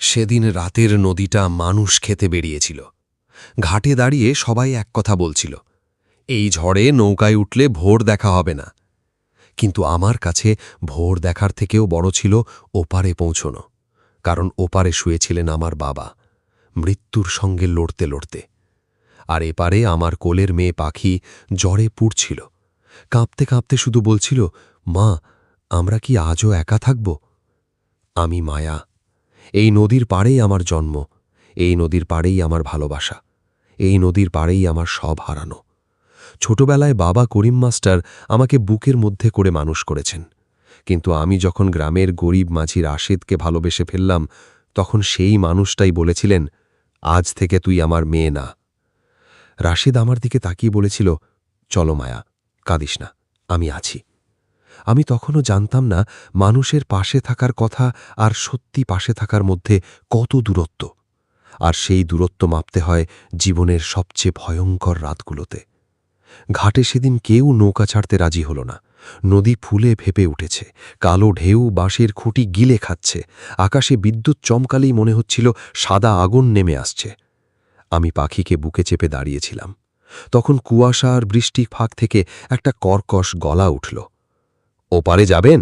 সেদিন রাতের নদীটা মানুষ খেতে বেরিয়েছিল। ঘাটে দাঁড়িয়ে সবাই এক কথা বলছিল, এই ঝড়ে নৌকায় উঠলে ভোর দেখা হবে না। কিন্তু আমার কাছে ভোর দেখার থেকেও বড় ছিল ওপারে পৌঁছনো, কারণ ওপারে শুয়েছিলেন আমার বাবা, মৃত্যুর সঙ্গে লড়তে লড়তে। আর এপারে আমার কোলের মেয়ে পাখি জ্বরে পুড়ছিল, কাঁপতে কাঁপতে শুধু বলছিল, মা, আমরা কি আজও একা থাকব? আমি মায়া। এই নদীর পাড়েই আমার জন্ম, এই নদীর পাড়েই আমার ভালোবাসা, এই নদীর পাড়েই আমার সব হারানো। ছোটবেলায় বাবা করিম মাস্টার আমাকে বুকের মধ্যে করে মানুষ করেছেন, কিন্তু আমি যখন গ্রামের গরিব মাঝি রাশেদকে ভালোবেসে ফেললাম, তখন সেই মানুষটাই বলেছিলেন, আজ থেকে তুই আমার মেয়ে না। রাশেদ আমার দিকে তাকিয়ে বলেছিল, চলো মায়া, কাঁদিস না, আমি আছি। আমি তখনও জানতাম না মানুষের পাশে থাকার কথা আর সত্যি পাশে থাকার মধ্যে কত দূরত্ব, আর সেই দূরত্ব মাপতে হয় জীবনের সবচেয়ে ভয়ঙ্কর রাতগুলোতে। ঘাটে সেদিন কেউ নৌকা ছাড়তে রাজি হল না। নদী ফুলে ফেপে উঠেছে, কালো ঢেউ বাঁশের খুঁটি গিলে খাচ্ছে, আকাশে বিদ্যুৎ চমকালেই মনে হচ্ছিল সাদা আগুন নেমে আসছে। আমি পাখিকে বুকে চেপে দাঁড়িয়েছিলাম। তখন কুয়াশা আর বৃষ্টির ফাঁক থেকে একটা কর্কশ গলা উঠল, ওপারে যাবেন?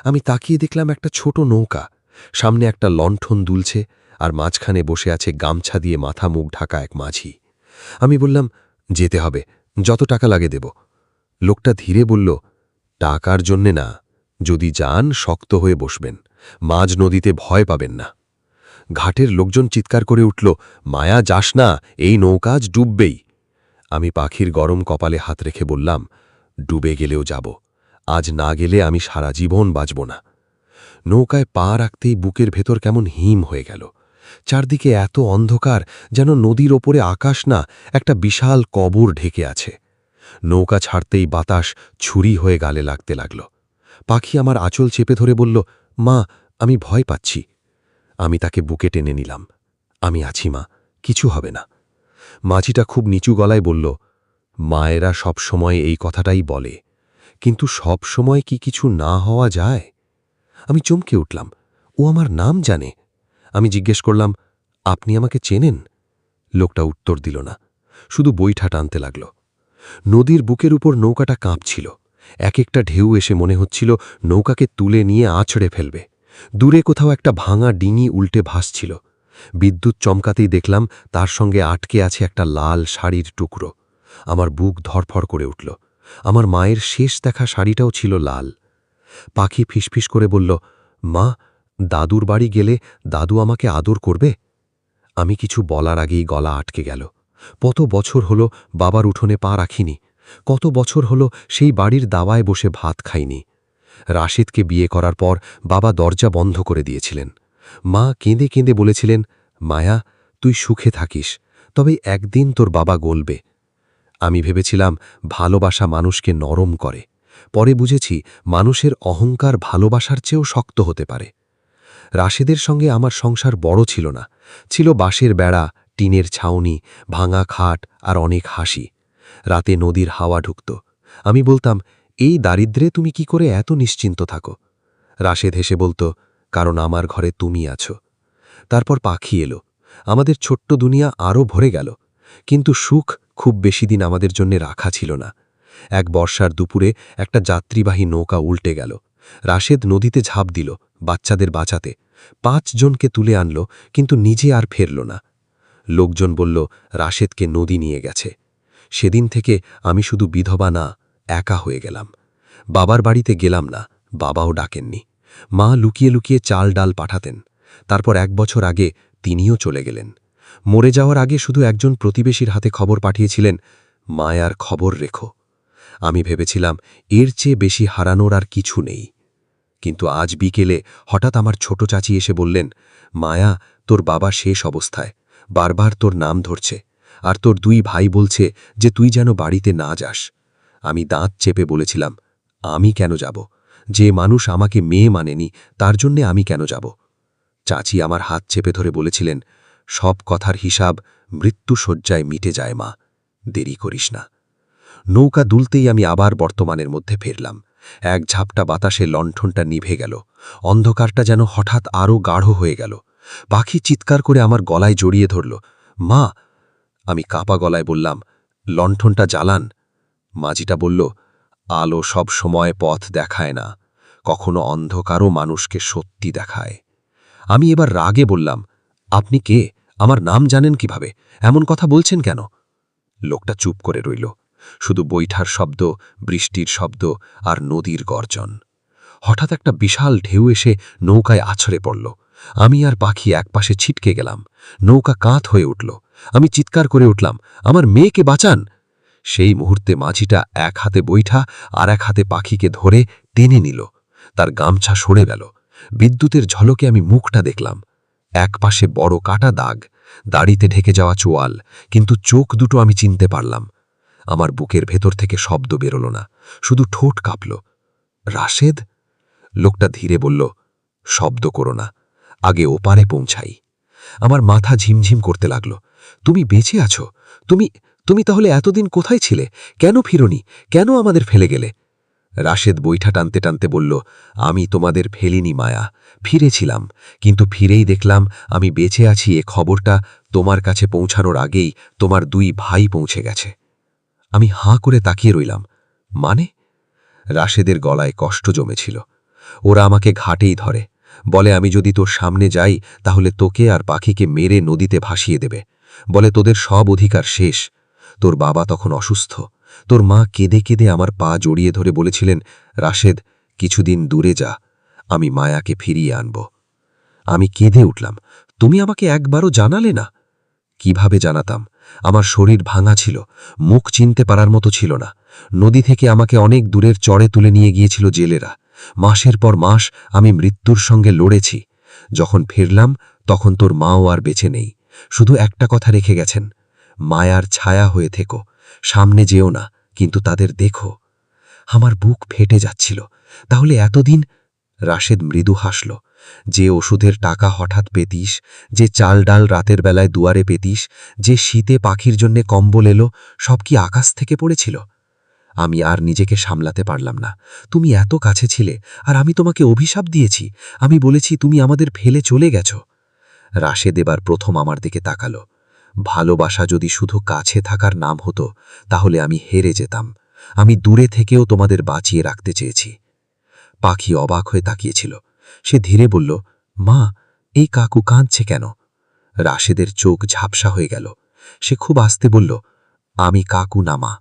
আমি তাকিয়ে দেখলাম একটা ছোট নৌকা, সামনে একটা লণ্ঠন দুলছে, আর মাঝখানে বসে আছে গামছা দিয়ে মাথা মুখ ঢাকা এক মাঝি। আমি বললাম, যেতে হবে, যত টাকা লাগে দেব। লোকটা ধীরে বলল, টাকার জন্যে না, যদি যান শক্ত হয়ে বসবেন, মাঝ নদীতে ভয় পাবেন না। ঘাটের লোকজন চিৎকার করে উঠল, মায়া, যাস না, এই নৌকা আজ ডুববেই। আমি পাখির গরম কপালে হাত রেখে বললাম, ডুবে গেলেও যাব, আজ না গেলে আমি সারা জীবন বাঁচব না। নৌকায় পা রাখতেই বুকের ভেতর কেমন হিম হয়ে গেল। চারদিকে এত অন্ধকার, যেন নদীর ওপরে আকাশ না, একটা বিশাল কবর ঢেকে আছে। নৌকা ছাড়তেই বাতাস ছুরি হয়ে গালে লাগতে লাগল। পাখি আমার আঁচল চেপে ধরে বলল, মা, আমি ভয় পাচ্ছি। আমি তাকে বুকে টেনে নিলাম। আমি আছি মা, কিছু হবে না। মাঝিটা খুব নিচু গলায় বলল, মায়েরা সব সময় এই কথাটাই বলে, কিন্তু সব সময় কি কিছু না হওয়া যায়? আমি চমকে উঠলাম, ও আমার নাম জানে। আমি জিজ্ঞেস করলাম, আপনি আমাকে চেনেন? লোকটা উত্তর দিল না, শুধু বৈঠা টানতে লাগল। নদীর বুকের উপর নৌকাটা কাঁপছিল, এক একটা ঢেউ এসে মনে হচ্ছিল নৌকাকে তুলে নিয়ে আছড়ে ফেলবে। দূরে কোথাও একটা ভাঙা ডিঙি উল্টে ভাসছিল। বিদ্যুৎ চমকাতেই দেখলাম তার সঙ্গে আটকে আছে একটা লাল শাড়ির টুকরো। আমার বুক ধরফর করে উঠল। আমার মায়ের শেষ দেখা শাড়িটাও ছিল লাল। পাখি ফিসফিস করে বলল, মা, দাদুর বাড়ি গেলে দাদু আমাকে আদর করবে? আমি কিছু বলার আগেই গলা আটকে গেল। কত বছর হলো বাবার উঠোনে পা রাখিনি, কত বছর হলো সেই বাড়ির দাওয়ায় বসে ভাত খাইনি। রাশেদকে বিয়ে করার পর বাবা দরজা বন্ধ করে দিয়েছিলেন। মা কেঁদে কেঁদে বলেছিলেন, মায়া, তুই সুখে থাকিস, তবে একদিন তোর বাবা গলবে। আমি ভেবেছিলাম ভালোবাসা মানুষকে নরম করে, পরে বুঝেছি মানুষের অহংকার ভালোবাসার চেয়েও শক্ত হতে পারে। রাশেদের সঙ্গে আমার সংসার বড় ছিল না, ছিল বাঁশের বেড়া, টিনের ছাউনি, ভাঙা খাট আর অনেক হাসি। রাতে নদীর হাওয়া ঢুকত। আমি বলতাম, এই দারিদ্র্যে তুমি কি করে এত নিশ্চিন্ত থাকো? রাশেদ হেসে বলত, কারণ আমার ঘরে তুমি আছো। তারপর পাখি এলো, আমাদের ছোট্ট দুনিয়া আরও ভরে গেল। কিন্তু সুখ খুব বেশি দিন আমাদের জন্য রাখা ছিল না। এক বর্ষার দুপুরে একটা যাত্রীবাহী নৌকা উল্টে গেল। রাশেদ নদীতে ঝাঁপ দিল বাচ্চাদের বাঁচাতে। 5 জনকে তুলে আনল, কিন্তু নিজে আর ফেরল না। লোকজন বলল, রাশেদকে নদী নিয়ে গেছে। সেদিন থেকে আমি শুধু বিধবা না, একা হয়ে গেলাম। বাবার বাড়িতে গেলাম না, বাবাও ডাকেননি। মা লুকিয়ে লুকিয়ে চাল ডাল পাঠাতেন। তারপর 1 বছর আগে তিনিও চলে গেলেন। মরে যাওয়ার আগে শুধু একজন প্রতিবেশীর হাতে খবর পাঠিয়েছিলেন, মায়ার খবর রেখো। আমি ভেবেছিলাম এর চেয়ে বেশি হারানোর আর কিছু নেই। কিন্তু আজ বিকেলে হঠাৎ আমার ছোট চাচি এসে বললেন, মায়া, তোর বাবা শেষ অবস্থায়, বারবার তোর নাম ধরছে, আর তোর 2 ভাই বলছে যে তুই যেন বাড়িতে না যাস। আমি দাঁত চেপে বলেছিলাম, আমি কেন যাব? যে মানুষ আমাকে মেয়ে মানেনি, তার জন্যে আমি কেন যাব? চাচি আমার হাত চেপে ধরে বলেছিলেন, সব কথার হিসাব মৃত্যুশয্যায় মিটে যায় মা, দেরি করিস না। নৌকা দুলতেই আমি আবার বর্তমানের মধ্যে ফিরলাম। এক ঝাপটা বাতাসে লণ্ঠনটা নিভে গেল। অন্ধকারটা যেন হঠাৎ আরও গাঢ় হয়ে গেল। পাখি চিৎকার করে আমার গলায় জড়িয়ে ধরল। মা! আমি কাঁপা গলায় বললাম, লণ্ঠনটা জ্বালান। মাঝিটা বলল, আলো সব সময় পথ দেখায় না, কখনো অন্ধকারও মানুষকে সত্যি দেখায়। আমি এবার রাগে বললাম, আপনি কে? আমার নাম জানেন কিভাবে? এমন কথা বলছেন কেন? লোকটা চুপ করে রইল। শুধু বৈঠার শব্দ, বৃষ্টির শব্দ আর নদীর গর্জন। হঠাৎ একটা বিশাল ঢেউ এসে নৌকায় আছড়ে পড়ল। আমি আর পাখি একপাশে ছিটকে গেলাম। নৌকা কাঁত হয়ে উঠল। আমি চিৎকার করে উঠলাম, আমার মেয়েকে বাঁচান! সেই মুহূর্তে মাঝিটা এক হাতে বৈঠা আর এক হাতে পাখিকে ধরে টেনে নিল। তার গামছা সরে গেল। বিদ্যুতের ঝলকে আমি মুখটা দেখলাম। একপাশে বড় কাটা দাগ, দাড়িতে ঢেকে যাওয়া চোয়াল, কিন্তু চোখ দুটো আমি চিনতে পারলাম। আমার বুকের ভেতর থেকে শব্দ বেরোল না, শুধু ঠোঁট কাঁপল। রাশেদ? লোকটা ধীরে বলল, শব্দ করো না, আগে ওপারে পৌঁছাই। আমার মাথা ঝিমঝিম করতে লাগল। তুমি বেঁচে আছো? তুমি তুমি তাহলে এতদিন কোথায় ছিলে? কেন ফিরোনি? কেন আমাদের ফেলে গেলে? রাশেদ বৈঠা টানতে টানতে বলল, আমি তোমাদের ফেলিনি মায়া, ফিরেছিলাম, কিন্তু ফিরেই দেখলাম আমি বেঁচে আছি এ খবরটা তোমার কাছে পৌঁছানোর আগেই তোমার দুই ভাই পৌঁছে গেছে। আমি হাঁ করে তাকিয়ে রইলাম। মানে? রাশেদের গলায় কষ্ট জমেছিল। ওরা আমাকে ঘাটেই ধরে, বলে আমি যদি তোর সামনে যাই তাহলে তোকে আর পাখিকে মেরে নদীতে ভাসিয়ে দেবে, বলে তোদের সব অধিকার শেষ। তোর বাবা তখন অসুস্থ। তোর মা কেঁদে কেঁদে আমার পা জড়িয়ে ধরে বলেছিলেন, রাশেদ, কিছুদিন দূরে যা, আমি মায়াকে ফিরিয়ে আনব। আমি কেঁদে উঠলাম, তুমি আমাকে একবারও জানালে না? কিভাবে জানাতাম? আমার শরীর ভাঙা ছিল, মুখ চিনতে পারার মতো ছিল না। নদী থেকে আমাকে অনেক দূরের চড়ে তুলে নিয়ে গিয়েছিল জেলেরা। মাসের পর মাস আমি মৃত্যুর সঙ্গে লড়েছি। যখন ফিরলাম তখন তোর মাও আর বেঁচে নেই, শুধু একটা কথা রেখে গেছেন, মায়ার ছায়া হয়ে থেকো, সামনে যেও না, কিন্তু তাদের দেখো। আমার বুক ফেটে যাচ্ছিল। তাহলে এতদিন? রাশেদ মৃদু হাসল। যে ওষুধের টাকা হঠাৎ পেতিস, যে চাল ডাল রাতের বেলায় দুয়ারে পেতিস, যে শীতে পাখির জন্যে কম্বল এলো, সব কি আকাশ থেকে পড়েছিল? আমি আর নিজেকে সামলাতে পারলাম না। তুমি এত কাছে ছিলে, আর আমি তোমাকে অভিশাপ দিয়েছি। আমি বলেছি তুমি আমাদের ফেলে চলে গেছ। রাশেদ এবার প্রথম আমার দিকে তাকালো। ভালোবাসা যদি শুধু কাছে থাকার নাম হতো তাহলে আমি হেরে যেতাম। আমি দূরে থেকেও তোমাদের বাঁচিয়ে রাখতে চেয়েছি। পাখি অবাক হয়ে তাকিয়েছিল। সে ধীরে বলল, মা, এই কাকু কাঁদছে কেন? রাশেদের চোখ ঝাপসা হয়ে গেল। সে খুব আস্তে বলল, আমি কাকু না মা।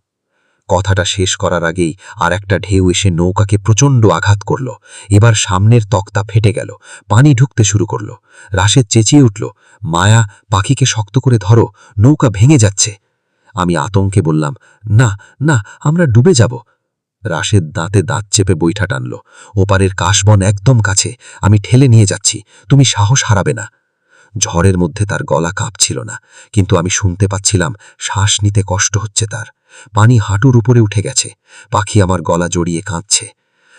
কথাটা শেষ করার আগেই আর একটা ঢেউ এসে নৌকাকে প্রচণ্ড আঘাত করল। এবার সামনের তক্তা ফেটে গেল, পানি ঢুকতে শুরু করল। রাশেদ চেঁচিয়ে উঠল, মায়া, পাখিকে শক্ত করে ধরো, নৌকা ভেঙে যাচ্ছে। আমি আতঙ্কে বললাম, না না, আমরা ডুবে যাব। রাশেদ দাঁতে দাঁত চেপে বৈঠা টানল। ওপারের কাশবন একদম কাছে, আমি ঠেলে নিয়ে যাচ্ছি, তুমি সাহস হারাবে না। ঝড়ের মধ্যে তার গলা কাঁপছিল না, কিন্তু আমি শুনতে পাচ্ছিলাম শ্বাস নিতে কষ্ট হচ্ছে তার। পানি হাঁটুর উপরে উঠে গেছে। পাখি আমার গলা জড়িয়ে কাঁদছে।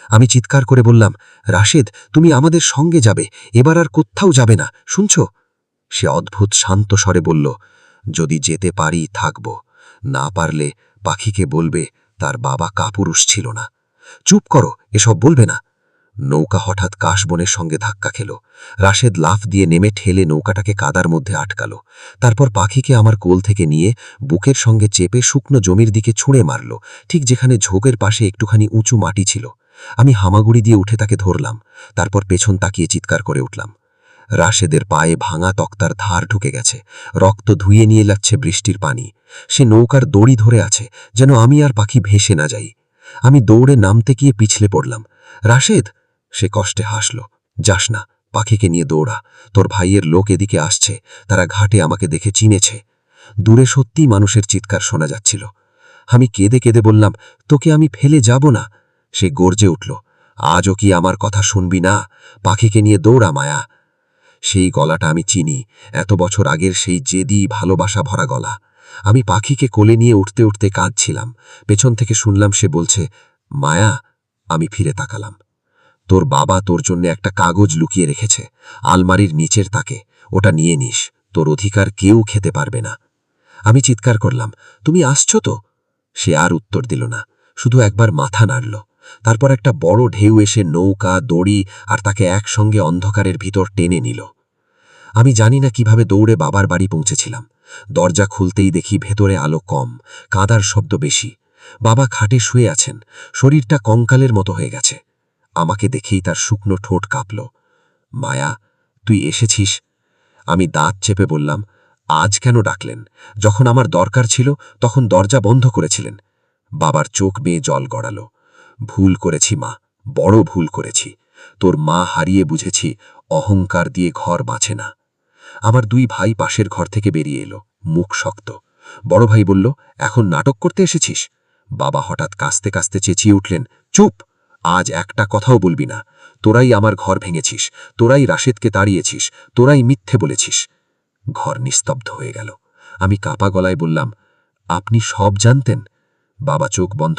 আমি চিৎকার করে বললাম, রাশেদ, তুমি আমাদের সঙ্গে যাবে, এবার আর কোথাও যাবে না, শুনছ? সে অদ্ভুত শান্ত স্বরে বলল, যদি যেতে পারি থাকব, না পারলে পাখিকে বলবে তার বাবা কাপুরুষ ছিল না। চুপ করো, এসব বলবে না। নৌকা হঠাৎ কাশবনের সঙ্গে ধাক্কা খেল। রাশেদ লাফ দিয়ে নেমে ঠেলে নৌকাটাকে কাদার মধ্যে আটকাল। তারপর পাখিকে আমার কোল থেকে নিয়ে বুকের সঙ্গে চেপে শুকনো জমির দিকে ছুঁড়ে মারল, ঠিক যেখানে ঝোঁকের পাশে একটুখানি উঁচু মাটি ছিল। আমি হামাগুড়ি দিয়ে উঠে তাকে ধরলাম, তারপর পেছন তাকিয়ে চিৎকার করে উঠলাম। রাশেদের পায়ে ভাঙা তক্তার ধার ঢুকে গেছে, রক্ত ধুয়ে নিয়ে যাচ্ছে বৃষ্টির পানি। সে নৌকার দড়ি ধরে আছে, যেন আমি আর পাখি ভেসে না যাই। আমি দৌড়ে নামতে গিয়ে পিছলে পড়লাম। রাশেদ! সে কষ্টে হাসল। যাস না, পাখিকে নিয়ে দৌড়া, তোর ভাইয়ের লোক এদিকে আসছে, তারা ঘাটে আমাকে দেখে চিনেছে। দূরে সত্যিই মানুষের চিৎকার শোনা যাচ্ছিল। আমি কেঁদে কেঁদে বললাম, তোকে আমি ফেলে যাব না। সে গর্জে উঠল, আজও কি আমার কথা শুনবি না? পাখিকে নিয়ে দৌড়া মায়া। সেই গলাটা আমি চিনি, এত বছর আগের সেই জেদি ভালোবাসা ভরা গলা। আমি পাখিকে কোলে নিয়ে উঠতে উঠতে কাঁদছিলাম। পেছন থেকে শুনলাম সে বলছে, মায়া। আমি ফিরে তাকালাম। তোর বাবা তোর জন্য একটা কাগজ লুকিয়ে রেখেছে, আলমারির নিচের তাকে, ওটা নিয়ে নিস, তোর অধিকার কেউ খেতে পারবে না। আমি চিৎকার করলাম, তুমি আসছো তো? সে আর উত্তর দিল না, শুধু একবার মাথা নাড়ল। তারপর একটা বড় ঢেউ এসে নৌকা, দড়ি আর তাকে একসঙ্গে অন্ধকারের ভিতর টেনে নিল। আমি জানি না কিভাবে দৌড়ে বাবার বাড়ি পৌঁছেছিলাম। দরজা খুলতেই দেখি ভেতরে আলো কম, কাঁদার শব্দ বেশি। বাবা খাটে শুয়ে আছেন, শরীরটা কঙ্কালের মতো হয়ে গেছে। আমাকে দেখেই তার শুকনো ঠোঁট কাঁপল। মায়া, তুই এসেছিস? আমি দাঁত চেপে বললাম, আজ কেন ডাকলেন? যখন আমার দরকার ছিল তখন দরজা বন্ধ করেছিলেন। বাবার চোখ বেয়ে জল গড়ালো। ভুল করেছি মা, বড় ভুল করেছি। তোর মা হারিয়ে বুঝেছি অহংকার দিয়ে ঘর বাঁচে না। আমার দুই ভাই পাশের ঘর থেকে বেরিয়ে এলো, মুখ শক্ত। বড় ভাই বলল, এখন নাটক করতে এসেছিস? বাবা হঠাৎ কাঁচতে কাঁচতে চেঁচিয়ে উঠলেন, চুপ! আজ একটা কথাও বলবি না। তোরাই আমার ঘর ভেঙেছিস, তোরাই রাশেদকে তাড়িয়েছিস, তোরাই মিথ্যে বলেছিস। ঘর নিস্তব্ধ হয়ে গেল। আমি কাপা গলায় বললাম, আপনি সব জানতেন? বাবা চোখ বন্ধ